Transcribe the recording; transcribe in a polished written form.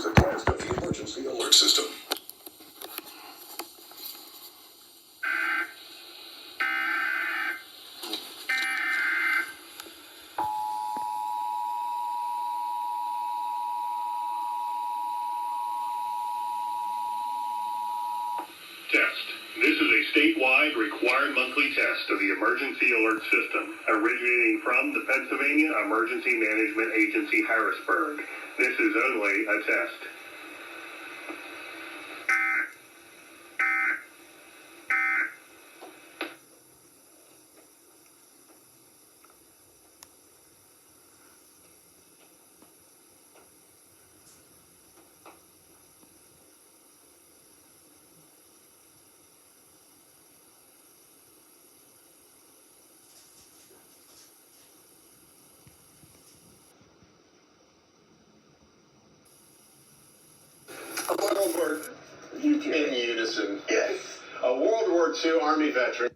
is a test of the emergency alert system. Test. This is a statewide required monthly test of the emergency alert system, originating from the Pennsylvania Emergency Management Agency, Harrisburg. This is only a test. In unison. Yes. A World War II Army veteran.